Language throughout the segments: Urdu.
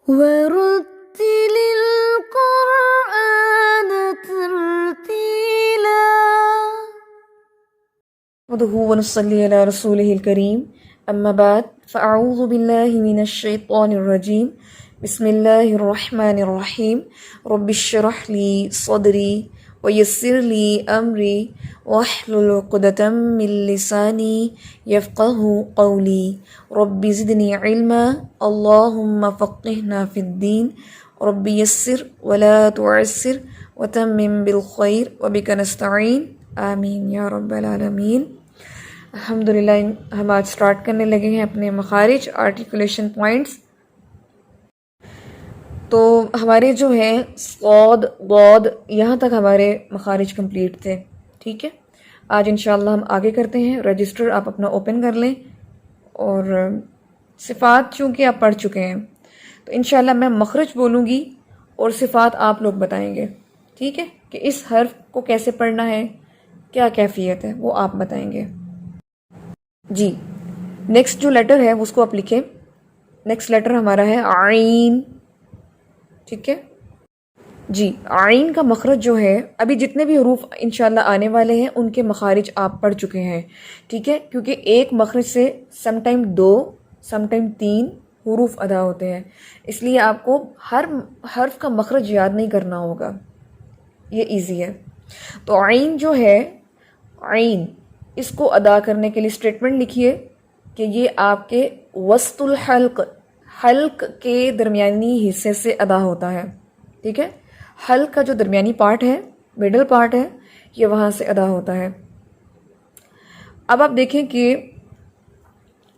ورتل القرآن ترتيلا نحمده ونصلي على رسوله الكريم أما بعد فأعوذ بالله من الشيطان الرجيم بسم الله الرحمن الرحيم رب اشرح لي صدري ويسر لي أمري واحلل عقدة من لساني يفقه قولي رب زدني علما اللهم فقهنا في الدين رب يسر ولا تعسر وتمم بالخير وبك نستعين آمین یا رب العالمین۔ الحمدللہ ہم آج سٹارٹ کرنے لگے ہیں اپنے مخارج آرٹیکولیشن پوائنٹس۔ تو ہمارے جو ہیں صاد ضاد یہاں تک ہمارے مخارج کمپلیٹ تھے، ٹھیک ہے۔ آج انشاءاللہ ہم آگے کرتے ہیں۔ رجسٹر آپ اپنا اوپن کر لیں، اور صفات چونکہ آپ پڑھ چکے ہیں تو انشاءاللہ میں مخرج بولوں گی اور صفات آپ لوگ بتائیں گے، ٹھیک ہے، کہ اس حرف کو کیسے پڑھنا ہے، کیا کیفیت ہے، وہ آپ بتائیں گے۔ جی نیکسٹ جو لیٹر ہے اس کو آپ لکھیں۔ نیکسٹ لیٹر ہمارا ہے عین، ٹھیک ہے جی۔ عین کا مخرج جو ہے، ابھی جتنے بھی حروف انشاءاللہ آنے والے ہیں ان کے مخارج آپ پڑھ چکے ہیں، ٹھیک ہے، کیونکہ ایک مخرج سے سم ٹائم 2 سم ٹائم 3 حروف ادا ہوتے ہیں، اس لیے آپ کو ہر حرف کا مخرج یاد نہیں کرنا ہوگا، یہ ایزی ہے۔ تو عین جو ہے، عین اس کو ادا کرنے کے لیے اسٹیٹمنٹ لکھیے کہ یہ آپ کے وسط الحلق، حلق کے درمیانی حصے سے ادا ہوتا ہے، ٹھیک ہے۔ حلق کا جو درمیانی پارٹ ہے، مڈل پارٹ ہے، یہ وہاں سے ادا ہوتا ہے۔ اب آپ دیکھیں کہ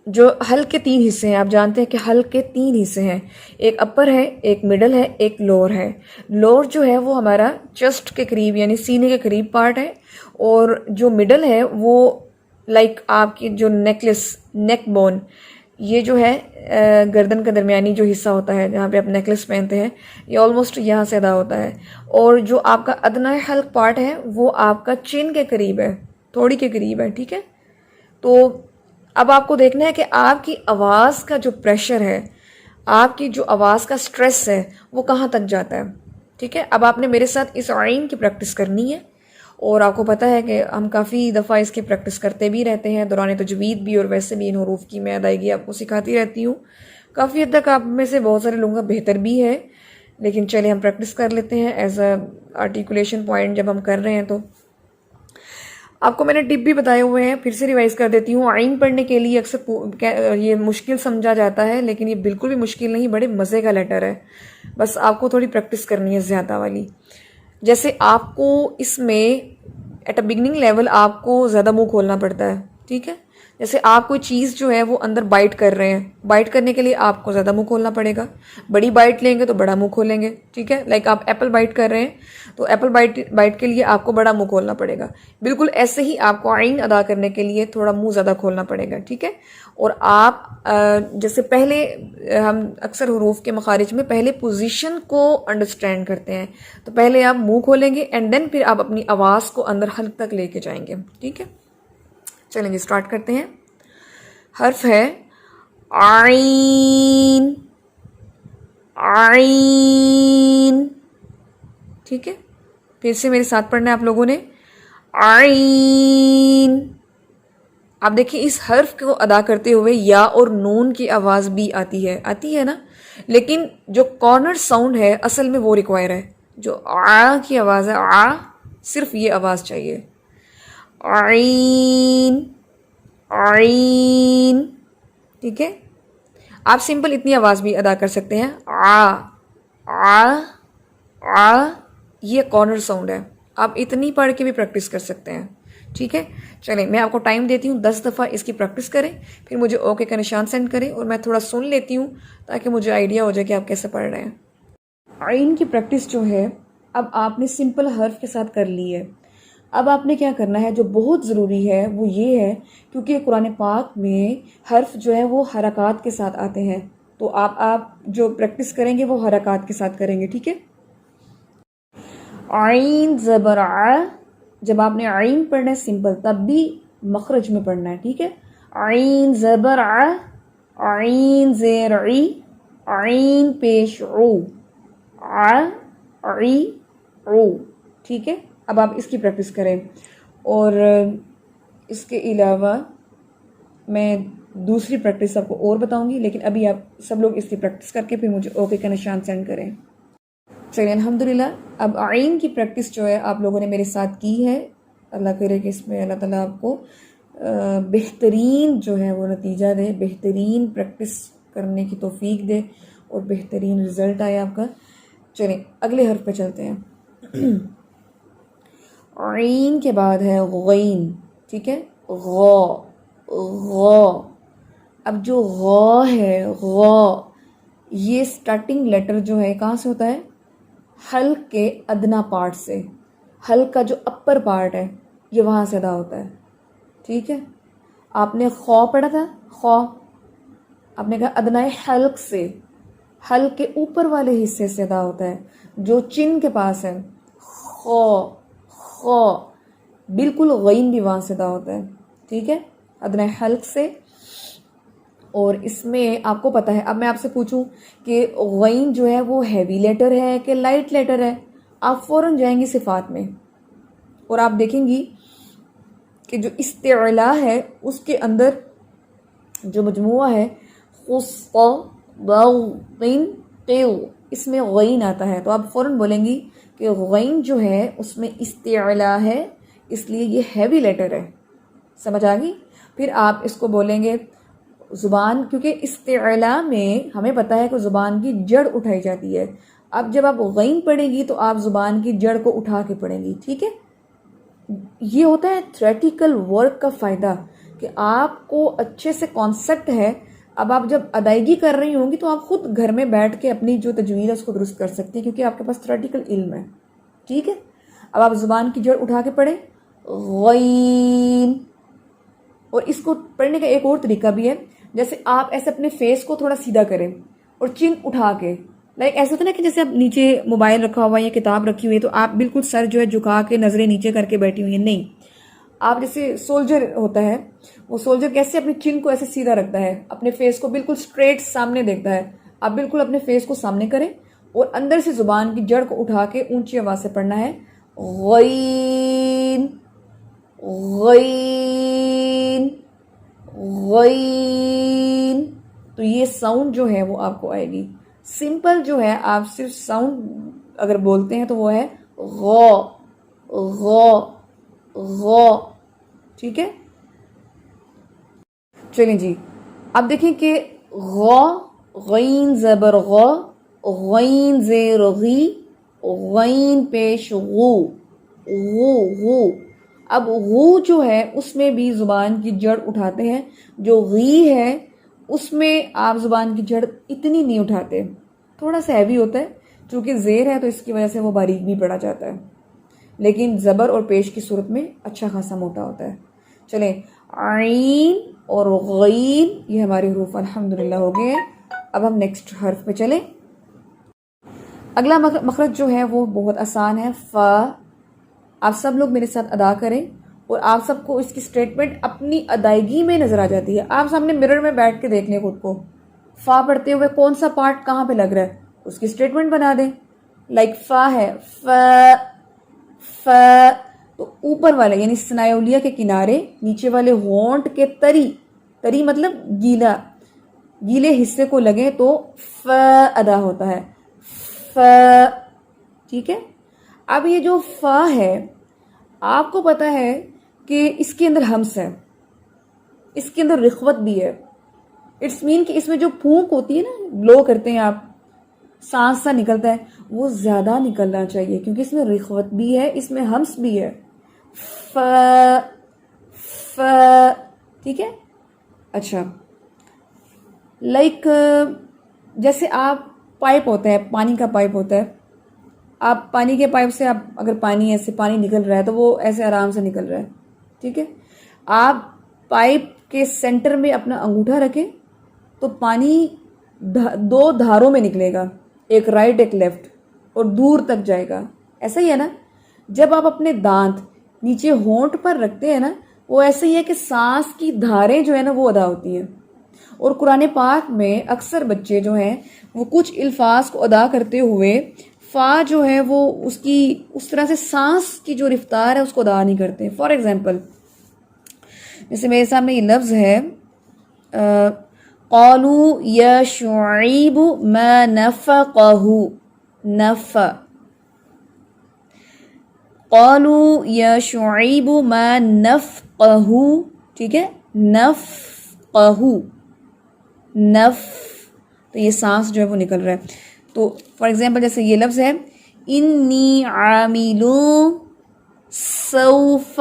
جو حلق کے 3 حصے ہیں، آپ جانتے ہیں کہ حلق کے 3 حصے ہیں، ایک اپر ہے، ایک مڈل ہے، ایک لور ہے۔ لور جو ہے وہ ہمارا چسٹ کے قریب یعنی سینے کے قریب پارٹ ہے، اور جو مڈل ہے وہ لائک آپ کی جو نیکلس، نیک بون، یہ جو ہے گردن کا درمیانی جو حصہ ہوتا ہے جہاں پہ آپ نیکلس پہنتے ہیں، یہ آلموسٹ یہاں سے ادا ہوتا ہے۔ اور جو آپ کا ادنی حلق پارٹ ہے وہ آپ کا چین کے قریب ہے، تھوڑی کے قریب ہے، ٹھیک ہے۔ تو اب آپ کو دیکھنا ہے کہ آپ کی آواز کا جو پریشر ہے، آپ کی جو آواز کا سٹریس ہے، وہ کہاں تک جاتا ہے، ٹھیک ہے۔ اب آپ نے میرے ساتھ اس عین کی پریکٹس کرنی ہے، اور آپ کو پتہ ہے کہ ہم کافی دفعہ اس کی پریکٹس کرتے بھی رہتے ہیں دوران تجوید بھی، اور ویسے بھی ان حروف کی میں ادائیگی آپ کو سکھاتی رہتی ہوں۔ کافی حد تک آپ میں سے بہت سارے لوگوں کا بہتر بھی ہے، لیکن چلے ہم پریکٹس کر لیتے ہیں ایز اے آرٹیکولیشن پوائنٹ جب ہم کر رہے ہیں۔ تو آپ کو میں نے ٹپ بھی بتائے ہوئے ہیں، پھر سے ریوائز کر دیتی ہوں۔ عین پڑھنے کے لیے اکثر یہ مشکل سمجھا جاتا ہے، لیکن یہ بالکل بھی مشکل نہیں، بڑے مزے کا لیٹر ہے، بس آپ کو تھوڑی پریکٹس کرنی ہے زیادہ والی۔ جیسے آپ کو اس میں ایٹ اے بگننگ لیول آپ کو زیادہ منہ کھولنا پڑتا ہے، ٹھیک ہے۔ جیسے آپ کوئی چیز جو ہے وہ اندر بائٹ کر رہے ہیں، بائٹ کرنے کے لیے آپ کو زیادہ منہ کھولنا پڑے گا۔ بڑی بائٹ لیں گے تو بڑا منہ کھولیں گے، ٹھیک ہے۔ لائک آپ ایپل بائٹ کر رہے ہیں تو ایپل بائٹ کے لیے آپ کو بڑا منہ کھولنا پڑے گا، بالکل ایسے ہی آپ کو عین ادا کرنے کے لیے تھوڑا منہ زیادہ کھولنا پڑے گا، ٹھیک ہے۔ اور آپ جیسے پہلے ہم اکثر حروف کے مخارج میں پہلے پوزیشن کو انڈرسٹینڈ کرتے ہیں، تو پہلے آپ منہ کھولیں گے اینڈ دین پھر آپ اپنی آواز کو اندر حلق تک لے کے جائیں گے، ٹھیک ہے۔ چلیں جی سٹارٹ کرتے ہیں۔ حرف ہے عین، عین، ٹھیک ہے۔ پھر سے میرے ساتھ پڑھنا ہے آپ لوگوں نے، عین۔ آپ دیکھیں اس حرف کو ادا کرتے ہوئے یا اور نون کی آواز بھی آتی ہے نا، لیکن جو کارنر ساؤنڈ ہے اصل میں وہ ریکوائر ہے، جو آ کی آواز ہے، آ، صرف یہ آواز چاہیے، عین، عین، ٹھیک ہے۔ آپ سمپل اتنی آواز بھی ادا کر سکتے ہیں، آ، آ، آ، یہ کارنر ساؤنڈ ہے، آپ اتنی پڑھ کے بھی پریکٹس کر سکتے ہیں، ٹھیک ہے۔ چلیں میں آپ کو ٹائم دیتی ہوں، 10 دفعہ اس کی پریکٹس کریں، پھر مجھے اوکے کا نشان سینڈ کریں، اور میں تھوڑا سن لیتی ہوں تاکہ مجھے آئیڈیا ہو جائے کہ آپ کیسے پڑھ رہے ہیں۔ عین کی پریکٹس جو ہے اب آپ نے سمپل حرف کے ساتھ کر لی ہے، اب آپ نے کیا کرنا ہے جو بہت ضروری ہے وہ یہ ہے، کیونکہ قرآن پاک میں حرف جو ہے وہ حرکات کے ساتھ آتے ہیں، تو آپ جو پریکٹس کریں گے وہ حرکات کے ساتھ کریں گے، ٹھیک ہے۔ عین زبر ع، جب آپ نے عین پڑھنا ہے سمپل تب بھی مخرج میں پڑھنا ہے، ٹھیک ہے۔ عین زبر ع، عین زیر عی، عین پیش رو، عی رو، ٹھیک ہے. اب آپ اس کی پریکٹس کریں. اور اس کے علاوہ میں دوسری پریکٹس آپ کو اور بتاؤں گی، لیکن ابھی آپ سب لوگ اس کی پریکٹس کر کے پھر مجھے اوکے کا نشان سینڈ کریں. چلیے الحمدللہ. اب عین کی پریکٹس جو ہے آپ لوگوں نے میرے ساتھ کی ہے. اللہ کرے کہ اس میں اللہ تعالیٰ آپ کو بہترین جو ہے وہ نتیجہ دے، بہترین پریکٹس کرنے کی توفیق دے اور بہترین رزلٹ آئے آپ کا. چلیں اگلے حرف پہ چلتے ہیں. عین کے بعد ہے غین، ٹھیک ہے. غا، غا. اب جو غا ہے، غا، یہ سٹارٹنگ لیٹر جو ہے کہاں سے ہوتا ہے؟ حلق کے ادنا پارٹ سے. حلق کا جو اپر پارٹ ہے یہ وہاں سے ادا ہوتا ہے، ٹھیک ہے. آپ نے خو پڑھا تھا، خو آپ نے کہا ادنا حلق سے، حلق کے اوپر والے حصے سے ادا ہوتا ہے جو چن کے پاس ہے. خو، خو. بالکل غین بھی وہاں سے ادا ہوتا ہے، ٹھیک ہے، ادنا حلق سے. اور اس میں آپ کو پتہ ہے، اب میں آپ سے پوچھوں کہ غین جو ہے وہ ہیوی لیٹر ہے کہ لائٹ لیٹر ہے، آپ فوراً جائیں گی صفات میں اور آپ دیکھیں گی کہ جو استعلا ہے اس کے اندر جو مجموعہ ہے خص، غین، قیو، اس میں غین آتا ہے. تو آپ فوراً بولیں گی کہ غین جو ہے اس میں استعلا ہے، اس لیے یہ ہیوی لیٹر ہے. سمجھ آ گئی؟ پھر آپ اس کو بولیں گے زبان، کیونکہ استعلا میں ہمیں پتہ ہے کہ زبان کی جڑ اٹھائی جاتی ہے. اب جب آپ غین پڑھیں گی تو آپ زبان کی جڑ کو اٹھا کے پڑھیں گی، ٹھیک ہے. یہ ہوتا ہے تھیوریٹیکل ورک کا فائدہ کہ آپ کو اچھے سے کانسیپٹ ہے. اب آپ جب ادائیگی کر رہی ہوں گی تو آپ خود گھر میں بیٹھ کے اپنی جو تجوید ہے اس کو درست کر سکتی ہیں، کیونکہ آپ کے پاس تھیوریٹیکل علم ہے، ٹھیک ہے. اب آپ زبان کی جڑ اٹھا کے پڑھیں غین. اور اس کو پڑھنے کا ایک اور طریقہ بھی ہے، جیسے آپ ایسے اپنے فیس کو تھوڑا سیدھا کریں اور چن اٹھا کے، لائک ایسا ہوتا ہے نا کہ جیسے آپ نیچے موبائل رکھا ہوا ہے یا کتاب رکھی ہوئی ہے تو آپ بالکل سر جو ہے جھکا کے نظریں نیچے کر کے بیٹھی ہوئی ہیں. نہیں، آپ جیسے سولجر ہوتا ہے، وہ سولجر کیسے اپنی چن کو ایسے سیدھا رکھتا ہے، اپنے فیس کو بالکل سٹریٹ سامنے دیکھتا ہے. آپ بالکل اپنے فیس کو سامنے کریں اور اندر سے زبان کی جڑ کو اٹھا کے اونچی آواز سے پڑھنا ہے غین، غین، غین. تو یہ ساؤنڈ جو ہے وہ آپ کو آئے گی. سمپل جو ہے آپ صرف ساؤنڈ اگر بولتے ہیں تو وہ ہے غو، غو، غو، ٹھیک ہے. چلیں جی اب دیکھیں کہ غو، غین زبر غو، غین زیر غی، غین پیش غو، غو، غو. اب غو جو ہے اس میں بھی زبان کی جڑ اٹھاتے ہیں. جو غی ہے اس میں آپ زبان کی جڑ اتنی نہیں اٹھاتے، تھوڑا سا ہیوی ہوتا ہے، چونکہ زیر ہے تو اس کی وجہ سے وہ باریک بھی پڑا جاتا ہے، لیکن زبر اور پیش کی صورت میں اچھا خاصا موٹا ہوتا ہے. چلیں عین اور غین یہ ہمارے حروف الحمدللہ ہو گئے ہیں. اب ہم نیکسٹ حرف پہ چلیں. اگلا مخرج جو ہے وہ بہت آسان ہے، فا. آپ سب لوگ میرے ساتھ ادا کریں اور آپ سب کو اس کی سٹیٹمنٹ اپنی ادائیگی میں نظر آ جاتی ہے. آپ سامنے مرر میں بیٹھ کے دیکھ لیں خود کو، فا پڑھتے ہوئے کون سا پارٹ کہاں پہ لگ رہا ہے اس کی سٹیٹمنٹ بنا دیں. لائک فا ہے، فا، فا، تو اوپر والے یعنی ثنائیہ کے کنارے نیچے والے ہونٹ کے تری، تری مطلب گیلا، گیلے حصے کو لگے تو ف ادا ہوتا ہے، ف، ٹھیک ہے. اب یہ جو فا ہے آپ کو پتا ہے کہ اس کے اندر ہمس ہے، اس کے اندر رخوت بھی ہے. اٹس مین کہ اس میں جو پھونک ہوتی ہے نا، بلو کرتے ہیں آپ، سانس سا نکلتا ہے، وہ زیادہ نکلنا چاہیے کیونکہ اس میں رخوت بھی ہے، اس میں ہمس بھی ہے. ف، ف، ٹھیک ہے. اچھا، لائک جیسے آپ پائپ ہوتا ہے، پانی کا پائپ ہوتا ہے، آپ پانی کے پائپ سے آپ اگر پانی ایسے پانی نکل رہا ہے تو وہ ایسے آرام سے نکل رہا ہے، ٹھیک ہے. آپ پائپ کے سینٹر میں اپنا انگوٹھا رکھیں تو پانی دو دھاروں میں نکلے گا، ایک رائٹ ایک لیفٹ، اور دور تک جائے گا. ایسا ہی ہے نا، جب آپ اپنے دانت نیچے ہونٹ پر رکھتے ہیں نا، وہ ایسا ہی ہے کہ سانس کی دھاریں جو ہے نا وہ ادا ہوتی ہیں. اور قرآن پاک میں اکثر بچے جو ہیں وہ کچھ الفاظ کو ادا کرتے ہوئے فا جو ہے وہ اس طرح سے سانس کی جو رفتار ہے اس کو ادا نہیں کرتے. فار ایگزامپل جیسے میرے سامنے یہ لفظ ہے قالوا یا شعیب ما نفقہ قالوا یا شعیب ما نفقہ, ٹھیک ہے, تو یہ سانس جو ہے وہ نکل رہا ہے. تو فار ایگزامپل جیسے یہ لفظ ہے انی عامل سوف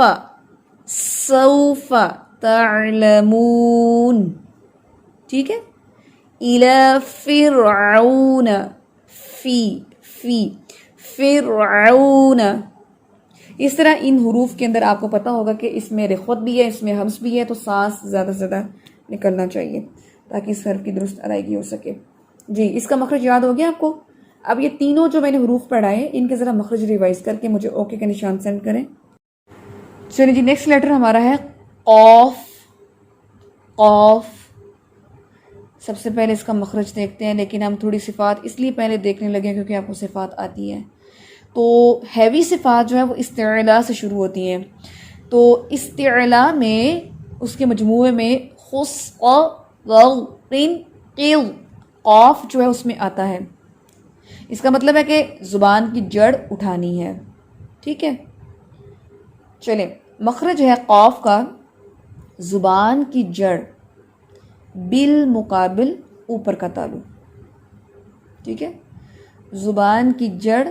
تعلمون, ٹھیک ہے. الی فرعون فرعون, اس طرح ان حروف کے اندر آپ کو پتا ہوگا کہ اس میں رخوت بھی ہے, اس میں حمز بھی ہے, تو سانس زیادہ سے زیادہ نکلنا چاہیے تاکہ اس حرف کی درست ادائیگی ہو سکے. جی, اس کا مخرج یاد ہو گیا آپ کو. اب یہ تینوں جو میں نے حروف پڑھائے ان کے ذرا مخرج ریوائز کر کے مجھے اوکے کا نشان سینڈ کریں. چلیے جی, نیکسٹ لیٹر ہمارا ہے قاف. سب سے پہلے اس کا مخرج دیکھتے ہیں, لیکن ہم تھوڑی صفات اس لیے پہلے دیکھنے لگے کیونکہ آپ کو صفات آتی ہے. تو ہیوی صفات جو ہے وہ استعلا سے شروع ہوتی ہیں. تو استعلا میں اس کے مجموعے میں قاف جو ہے اس میں آتا ہے. اس کا مطلب ہے کہ زبان کی جڑ اٹھانی ہے, ٹھیک ہے. چلیں, مخرج ہے قاف کا زبان کی جڑ بالمقابل اوپر کا تالو, ٹھیک ہے. زبان کی جڑ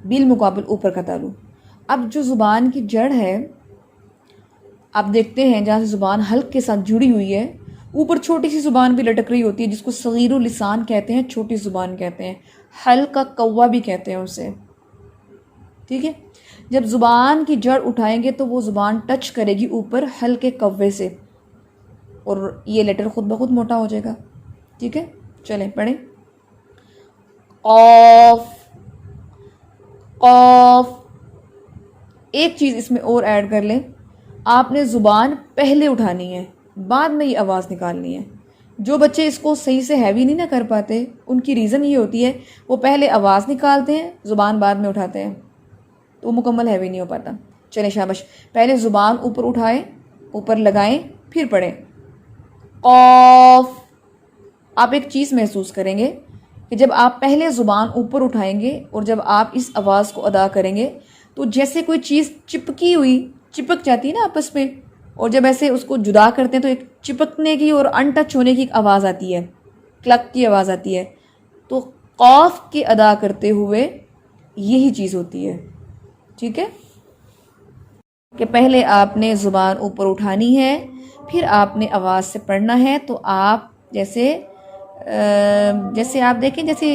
بالمقابل اوپر کا تالو. اب جو زبان کی جڑ ہے آپ دیکھتے ہیں جہاں سے زبان حلق کے ساتھ جڑی ہوئی ہے, اوپر چھوٹی سی زبان بھی لٹک رہی ہوتی ہے جس کو صغیر اللسان کہتے ہیں, چھوٹی زبان کہتے ہیں, حلق کا کوا بھی کہتے ہیں اسے, ٹھیک ہے. جب زبان کی جڑ اٹھائیں گے تو وہ زبان ٹچ کرے گی اوپر حلق کے کوے سے, اور یہ لیٹر خود بخود موٹا ہو جائے گا, ٹھیک ہے. چلیں پڑھیں. قاف. ایک چیز اس میں اور ایڈ کر لیں, آپ نے زبان پہلے اٹھانی ہے, بعد میں یہ آواز نکالنی ہے. جو بچے اس کو صحیح سے ہیوی نہیں نہ کر پاتے ان کی ریزن یہ ہوتی ہے وہ پہلے آواز نکالتے ہیں, زبان بعد میں اٹھاتے ہیں, تو وہ مکمل ہیوی نہیں ہو پاتا. چلیں شاباش, پہلے زبان اوپر اٹھائیں, اوپر لگائیں, پھر پڑھیں. قاف. آپ ایک چیز محسوس کریں گے کہ جب آپ پہلے زبان اوپر اٹھائیں گے اور جب آپ اس آواز کو ادا کریں گے تو جیسے کوئی چیز چپکی ہوئی چپک جاتی ہے نا آپس میں, اور جب ایسے اس کو جدا کرتے ہیں تو ایک چپکنے کی اور ان ٹچ ہونے کی ایک آواز آتی ہے, کلک کی آواز آتی ہے. تو قاف کے ادا کرتے ہوئے یہی چیز ہوتی ہے, ٹھیک ہے, کہ پہلے آپ نے زبان اوپر اٹھانی ہے, پھر آپ نے آواز سے پڑھنا ہے. تو آپ جیسے آپ دیکھیں جیسے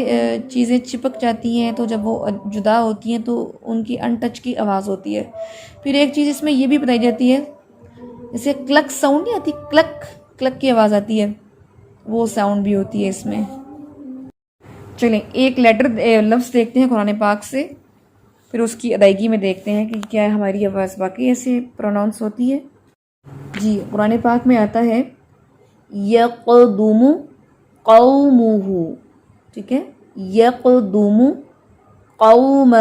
چیزیں چپک جاتی ہیں تو جب وہ جدا ہوتی ہیں تو ان کی ان ٹچ کی آواز ہوتی ہے. پھر ایک چیز اس میں یہ بھی بتائی جاتی ہے, جیسے کلک ساؤنڈ نہیں آتی, کلک کلک کی آواز آتی ہے, وہ ساؤنڈ بھی ہوتی ہے اس میں. چلیں ایک لفظ دیکھتے ہیں قرآن پاک سے, پھر اس کی ادائیگی میں دیکھتے ہیں کہ کیا ہماری آواز باقی ایسے پروناؤنس ہوتی ہے. جی, قرآن پاک میں آتا ہے یقدم قومہ, ٹھیک ہے, یقدم قومہ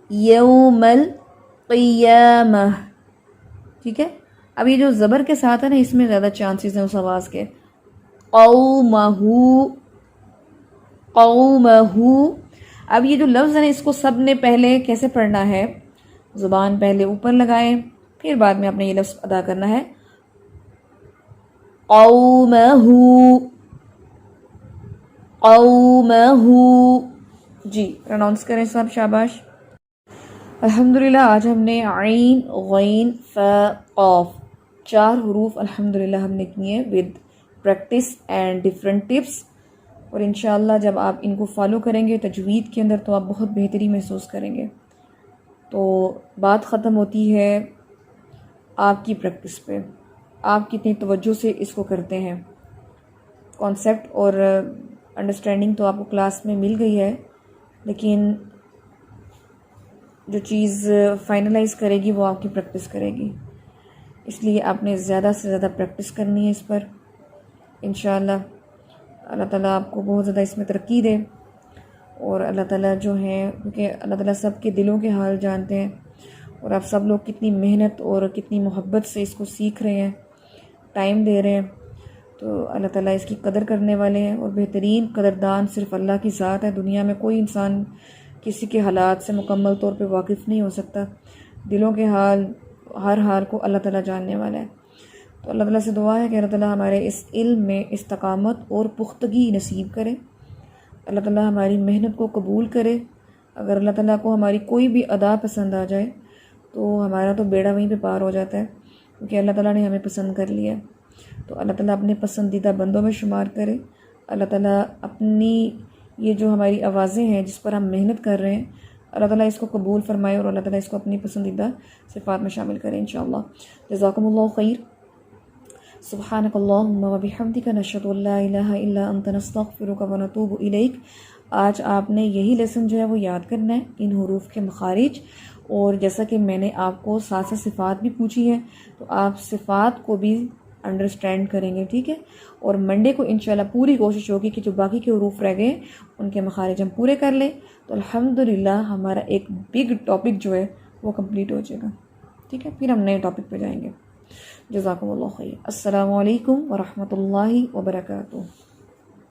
یوم القیامہ, ٹھیک ہے. اب یہ جو زبر کے ساتھ ہے نا اس میں زیادہ چانسز ہیں اس آواز کے. قومہ قومہ. اب یہ جو لفظ ہے نا اس کو سب نے پہلے کیسے پڑھنا ہے, زبان پہلے اوپر لگائیں, پھر بعد میں اپنے یہ لفظ ادا کرنا ہے. قومہ قومہ. جی پروناؤنس کریں سب, شاباش. الحمدللہ آج ہم نے عین غین فا قاف 4 حروف الحمدللہ ہم نے کیے ہیں with practice and different tips, اور انشاءاللہ جب آپ ان کو فالو کریں گے تجوید کے اندر تو آپ بہت بہتری محسوس کریں گے. تو بات ختم ہوتی ہے آپ کی پریکٹس پہ, آپ کتنی توجہ سے اس کو کرتے ہیں. کانسیپٹ اور انڈرسٹینڈنگ تو آپ کو کلاس میں مل گئی ہے, لیکن جو چیز فائنلائز کرے گی وہ آپ کی پریکٹس کرے گی. اس لیے آپ نے زیادہ سے زیادہ پریکٹس کرنی ہے اس پر انشاءاللہ۔ اللہ تعالیٰ آپ کو بہت زیادہ اس میں ترقی دے، اور اللہ تعالیٰ جو ہیں، کیونکہ اللہ تعالیٰ سب کے دلوں کے حال جانتے ہیں، اور آپ سب لوگ کتنی محنت اور کتنی محبت سے اس کو سیکھ رہے ہیں، ٹائم دے رہے ہیں، تو اللہ تعالیٰ اس کی قدر کرنے والے ہیں، اور بہترین قدردان صرف اللہ کی ذات ہے۔ دنیا میں کوئی انسان کسی کے حالات سے مکمل طور پہ واقف نہیں ہو سکتا، دلوں کے حال، ہر حال کو اللہ تعالیٰ جاننے والا ہے۔ تو اللہ تعالیٰ سے دعا ہے کہ اللہ تعالیٰ ہمارے اس علم میں استقامت اور پختگی نصیب کرے، اللہ تعالیٰ ہماری محنت کو قبول کرے۔ اگر اللہ تعالیٰ کو ہماری کوئی بھی ادا پسند آ جائے تو ہمارا تو بیڑا وہیں پہ پار ہو جاتا ہے، کیونکہ اللہ تعالیٰ نے ہمیں پسند کر لیا ہے۔ تو اللہ تعالیٰ اپنے پسندیدہ بندوں میں شمار کرے۔ اللہ تعالیٰ اپنی یہ جو ہماری آوازیں ہیں جس پر ہم محنت کر رہے ہیں، اللہ تعالیٰ اس کو قبول فرمائے، اور اللہ تعالیٰ اس کو اپنی پسندیدہ صفات میں شامل کرے انشاءاللہ۔ جزاکم اللہ خیر۔ سبحانک اللہم و بحمدک، نشہد ان لا الہ الا انت، نستغفرک و نتوب الیک۔ آج آپ نے یہی لیسن جو ہے وہ یاد کرنا ہے، ان حروف کے مخارج، اور جیسا کہ میں نے آپ کو ساتھ ساتھ صفات بھی پوچھی ہے، تو آپ صفات کو بھی انڈرسٹینڈ کریں گے، ٹھیک ہے؟ اور منڈے کو انشاءاللہ پوری کوشش ہوگی کہ جو باقی کے حروف رہ گئے ان کے مخارج ہم پورے کر لیں، تو الحمدللہ ہمارا ایک بگ ٹاپک جو ہے وہ کمپلیٹ ہو جائے گا، ٹھیک ہے؟ پھر ہم نئے ٹاپک پہ جائیں گے۔ جزاکم اللہ خیر۔ السلام علیکم ورحمۃ اللہ وبرکاتہ۔